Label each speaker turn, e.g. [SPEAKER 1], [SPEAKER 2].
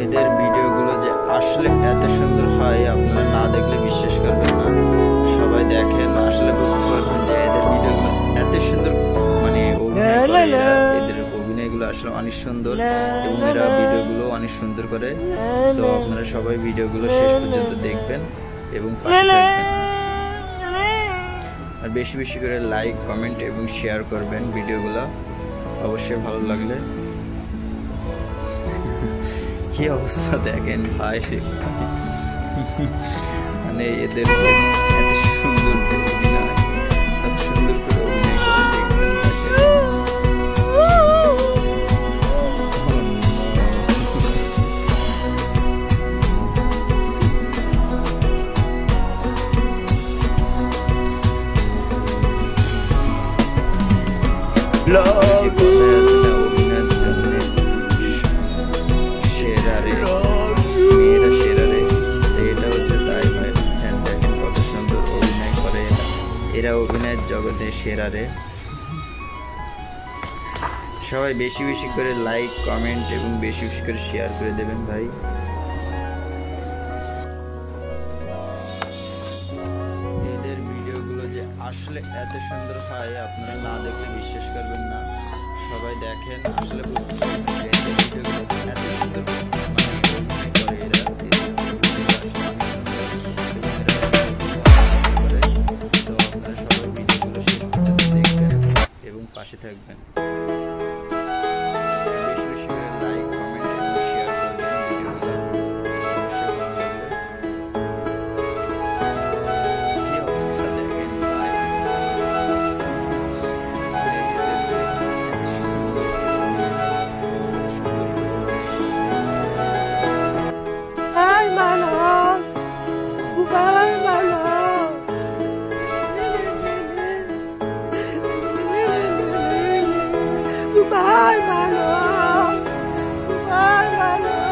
[SPEAKER 1] এদের ভিডিওগুলো যে আসলে এত সুন্দর হয় আপনারা না দেখলে বিশ্বাস করবেন না। সবাই দেখেন আসলে বুঝতে পারবেন যে এদের ভিডিওগুলো এত সুন্দর, মানে এদের অভিনয়গুলো আসলে অনেক সুন্দর এবং এরা ভিডিওগুলো অনেক সুন্দর করে। সো আপনারা সবাই ভিডিওগুলো শেষ পর্যন্ত দেখবেন এবং পাশে থাকবেন। আর বেশি বেশি করে লাইক, কমেন্ট এবং শেয়ার করবেন ভিডিওগুলো অবশ্যই ভালো লাগলে। কি অবস্থা দেখেন ভাই, মানে এদের এত সুন্দর যে অভিনয়, এত সুন্দর করে অভিনয় করে দেখছেন। এরা অভিনয়ের জগতে সেরা রে। সবাই বেশি বেশি করে লাইক, কমেন্ট এবং বেশি বেশি করে শেয়ার করে দেবেন ভাই। এদের ভিডিওগুলো যে আসলে এত সুন্দর হয় আপনারা না দেখলে বিশ্বাস করবেন না। সবাই দেখেন আসলে বুঝতে পারবেন যে এদের ভিডিওগুলো এত সুন্দর করে এরা এবং পাশে থাকবেন। বেশি বেশি করে লাইক, কমেন্ট এবং শেয়ার করবেন ভিডিওগুলো অবশ্যই ভালো লাগবে। কি অবস্থা দেখেন ভাই,
[SPEAKER 2] Bye, my love. Bye, my love.